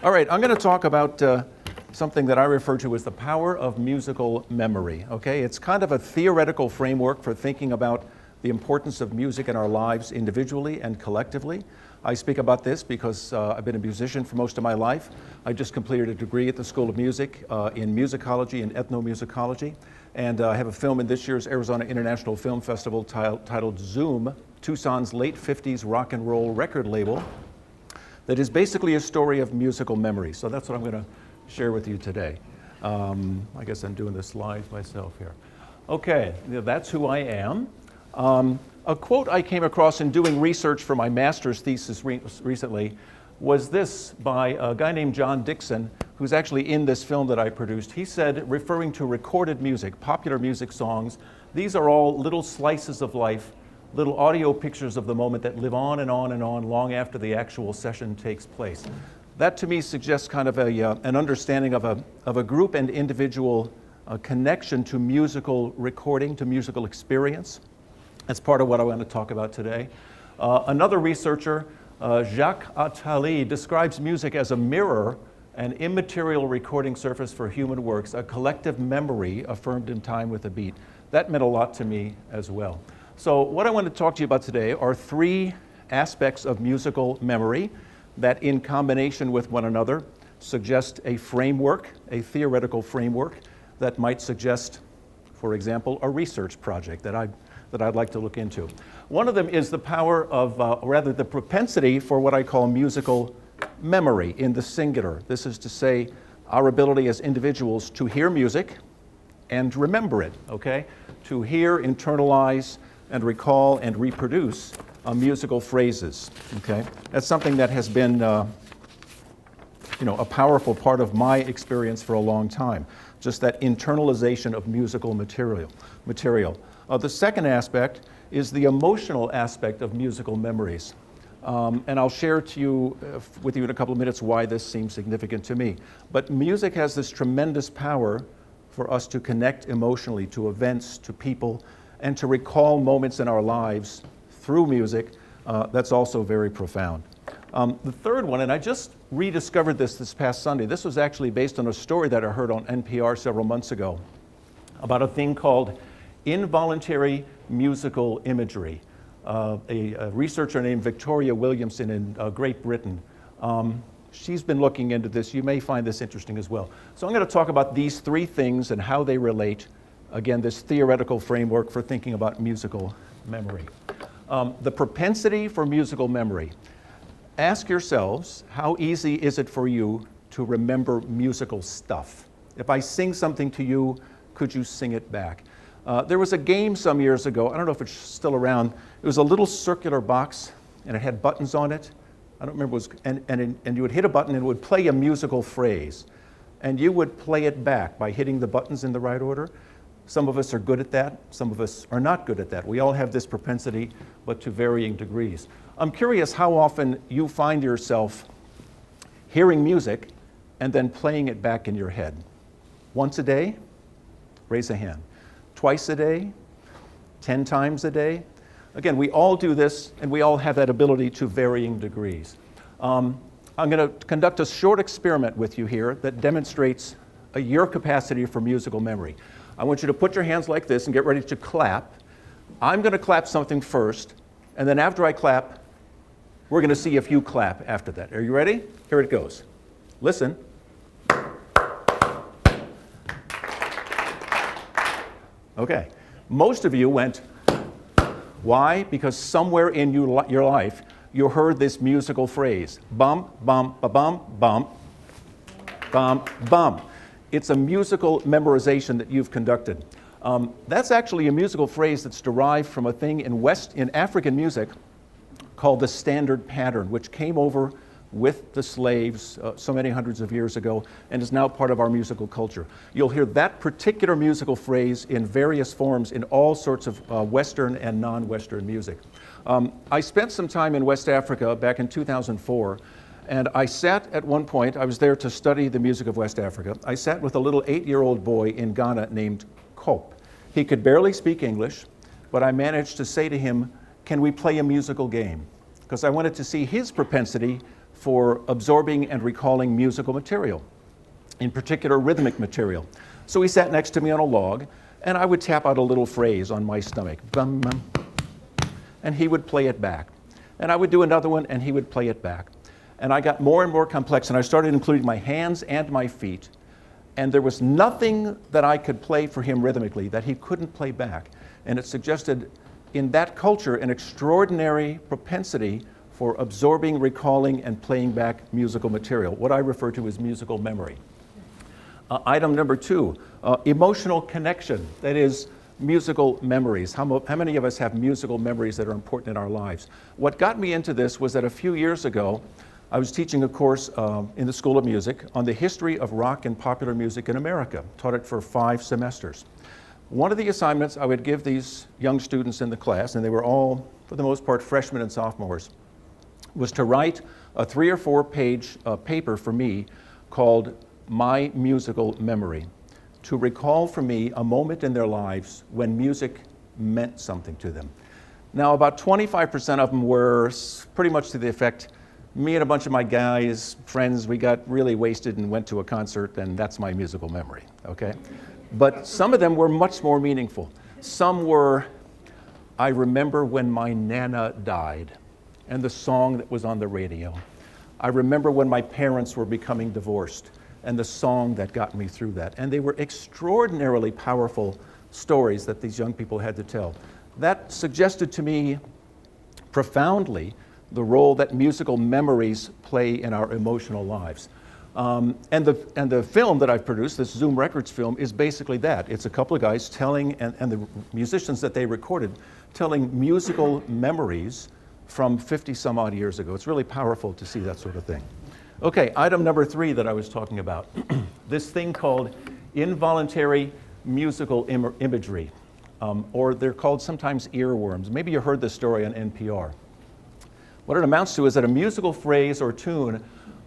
All right, I'm going to talk about something that I refer to as the power of musical memory. Okay, it's kind of a theoretical framework for thinking about the importance of music in our lives individually and collectively. I speak about this because I've been a musician for most of my life. I just completed a degree at the School of Music in musicology and ethnomusicology. And I have a film in this year's Arizona International Film Festival titled Zoom, Tucson's late 50s rock and roll record label, that is basically a story of musical memory. So that's what I'm going to share with you today. I guess I'm doing the slides myself here. Okay, that's who I am. A quote I came across in doing research for my master's thesis recently was this by a guy named John Dixon, who's actually in this film that I produced. He said, referring to recorded music, popular music songs, these are all little slices of life, little audio pictures of the moment that live on and on and on long after the actual session takes place. That to me suggests kind of an understanding of a group and individual connection to musical recording, to musical experience. That's part of what I want to talk about today. Another researcher, Jacques Attali, describes music as a mirror, an immaterial recording surface for human works, a collective memory affirmed in time with a beat. That meant a lot to me as well. So what I want to talk to you about today are three aspects of musical memory that in combination with one another suggest a framework, a theoretical framework that might suggest, for example, a research project that I'd like to look into. One of them is the power of, rather the propensity for what I call musical memory in the singular. This is to say, our ability as individuals to hear music and remember it, okay? To hear, internalize, and recall and reproduce musical phrases, okay? That's something that has been, a powerful part of my experience for a long time, just that internalization of musical material. The second aspect is the emotional aspect of musical memories. And I'll share with you in a couple of minutes why this seems significant to me. But music has this tremendous power for us to connect emotionally to events, to people, and to recall moments in our lives through music. That's also very profound. The third one, and I just rediscovered this past Sunday. This was actually based on a story that I heard on NPR several months ago about a thing called involuntary musical imagery. A researcher named Victoria Williamson in Great Britain. She's been looking into this. You may find this interesting as well. So I'm going to talk about these three things and how they relate. Again, this theoretical framework for thinking about musical memory. The propensity for musical memory. Ask yourselves, how easy is it for you to remember musical stuff? If I sing something to you, could you sing it back? There was a game some years ago, I don't know if it's still around, it was a little circular box and it had buttons on it. I don't remember, and you would hit a button and it would play a musical phrase. And you would play it back by hitting the buttons in the right order. Some of us are good at that, some of us are not good at that. We all have this propensity, but to varying degrees. I'm curious how often you find yourself hearing music and then playing it back in your head. Once a day? Raise a hand. Twice a day? 10 times a day? Again, we all do this, and we all have that ability to varying degrees. I'm going to conduct a short experiment with you here that demonstrates your capacity for musical memory. I want you to put your hands like this and get ready to clap. I'm going to clap something first, and then after I clap, we're going to see if you clap after that. Are you ready? Here it goes. Listen. Okay. Most of you went, why? Because somewhere in your life, you heard this musical phrase, bum, bum, ba-bum, bum, bum, bum. It's a musical memorization that you've conducted. That's actually a musical phrase that's derived from a thing in African music called the standard pattern, which came over with the slaves so many hundreds of years ago and is now part of our musical culture. You'll hear that particular musical phrase in various forms in all sorts of Western and non-Western music. I spent some time in West Africa back in 2004, and I sat at one point, I was there to study the music of West Africa. I sat with a little 8-year-old boy in Ghana named Cope. He could barely speak English, but I managed to say to him, can we play a musical game? Because I wanted to see his propensity for absorbing and recalling musical material, in particular rhythmic material. So he sat next to me on a log, and I would tap out a little phrase on my stomach, bum, bum, and he would play it back. And I would do another one, and he would play it back. And I got more and more complex, and I started including my hands and my feet. And there was nothing that I could play for him rhythmically that he couldn't play back. And it suggested, in that culture, an extraordinary propensity for absorbing, recalling, and playing back musical material, what I refer to as musical memory. Item number 2, emotional connection, that is, musical memories. How many of us have musical memories that are important in our lives? What got me into this was that a few years ago, I was teaching a course in the School of Music on the history of rock and popular music in America. Taught it for 5 semesters. One of the assignments I would give these young students in the class, and they were all, for the most part, freshmen and sophomores, was to write a 3 or 4 page paper for me called My Musical Memory, to recall for me a moment in their lives when music meant something to them. Now, about 25% of them were pretty much to the effect, me and a bunch of my guys, friends, we got really wasted and went to a concert, and that's my musical memory, okay? But some of them were much more meaningful. Some were, I remember when my Nana died, and the song that was on the radio. I remember when my parents were becoming divorced, and the song that got me through that. And they were extraordinarily powerful stories that these young people had to tell. That suggested to me profoundly the role that musical memories play in our emotional lives. And the film that I've produced, this Zoom Records film, is basically that. It's a couple of guys telling, and the musicians that they recorded, telling musical memories from 50 some odd years ago. It's really powerful to see that sort of thing. Okay, item number 3 that I was talking about, this thing called involuntary musical imagery, or they're called sometimes earworms. Maybe you heard this story on NPR. What it amounts to is that a musical phrase or tune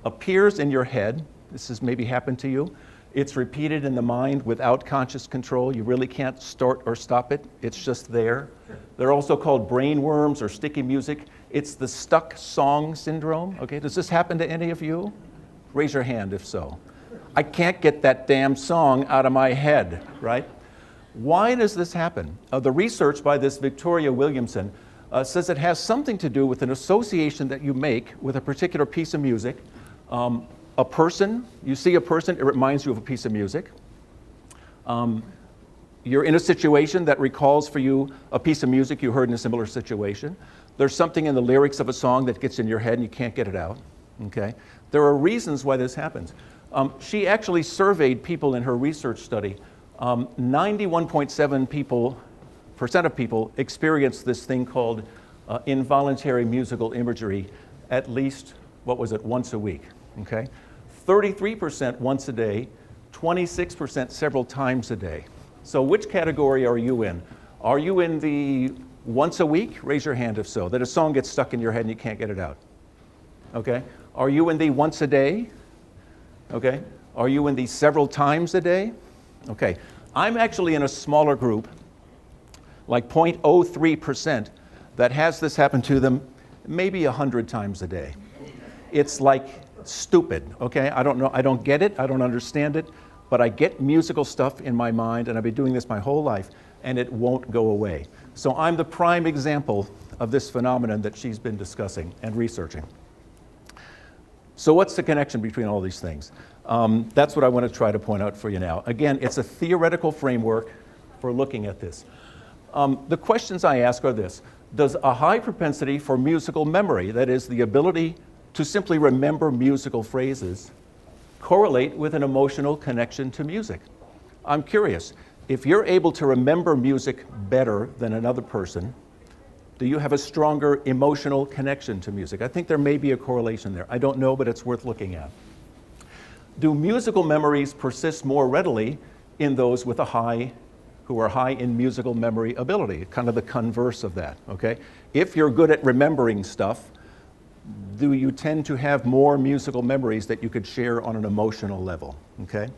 appears in your head. This has maybe happened to you. It's repeated in the mind without conscious control. You really can't start or stop it. It's just there. They're also called brain worms or sticky music. It's the stuck song syndrome. Okay, does this happen to any of you? Raise your hand if so. I can't get that damn song out of my head, right? Why does this happen? The research by this Victoria Williamson says it has something to do with an association that you make with a particular piece of music. A person, you see a person, it reminds you of a piece of music. You're in a situation that recalls for you a piece of music you heard in a similar situation. There's something in the lyrics of a song that gets in your head and you can't get it out, okay? There are reasons why this happens. She actually surveyed people in her research study. 91.7% of people experience this thing called involuntary musical imagery at least, once a week, okay? 33% once a day, 26% several times a day. So which category are you in? Are you in the once a week? Raise your hand if so, that a song gets stuck in your head and you can't get it out. Okay? Are you in the once a day? Okay? Are you in the several times a day? Okay. I'm actually in a smaller group, like 0.03%, that has this happen to them maybe 100 times a day. It's like stupid, okay? I don't know, I don't get it, I don't understand it, but I get musical stuff in my mind, and I've been doing this my whole life, and it won't go away. So I'm the prime example of this phenomenon that she's been discussing and researching. So what's the connection between all these things? That's what I want to try to point out for you now. Again, it's a theoretical framework for looking at this. The questions I ask are this. Does a high propensity for musical memory, that is the ability to simply remember musical phrases, correlate with an emotional connection to music? I'm curious, if you're able to remember music better than another person, do you have a stronger emotional connection to music? I think there may be a correlation there. I don't know, but it's worth looking at. Do musical memories persist more readily in those with who are high in musical memory ability? Kind of the converse of that, okay? If you're good at remembering stuff, do you tend to have more musical memories that you could share on an emotional level, okay?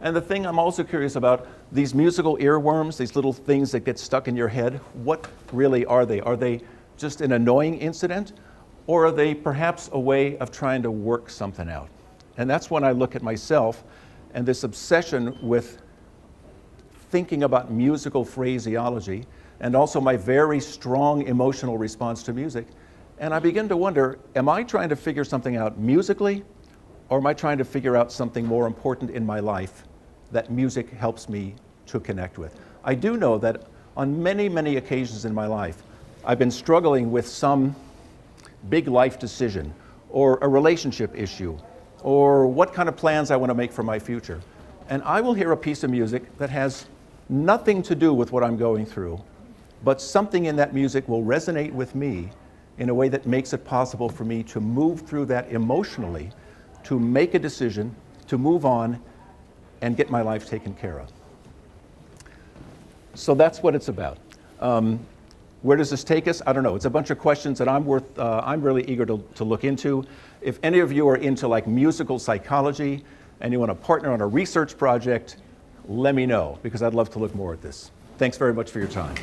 And the thing I'm also curious about, these musical earworms, these little things that get stuck in your head, what really are they? Are they just an annoying incident? Or are they perhaps a way of trying to work something out? And that's when I look at myself and this obsession with thinking about musical phraseology and also my very strong emotional response to music. And I begin to wonder, am I trying to figure something out musically, or am I trying to figure out something more important in my life that music helps me to connect with? I do know that on many, many occasions in my life, I've been struggling with some big life decision, or a relationship issue, or what kind of plans I want to make for my future. And I will hear a piece of music that has nothing to do with what I'm going through, but something in that music will resonate with me in a way that makes it possible for me to move through that emotionally, to make a decision, to move on, and get my life taken care of. So that's what it's about. Where does this take us? I don't know. It's a bunch of questions that I'm really eager to look into. If any of you are into like musical psychology and you want to partner on a research project, let me know, because I'd love to look more at this. Thanks very much for your time.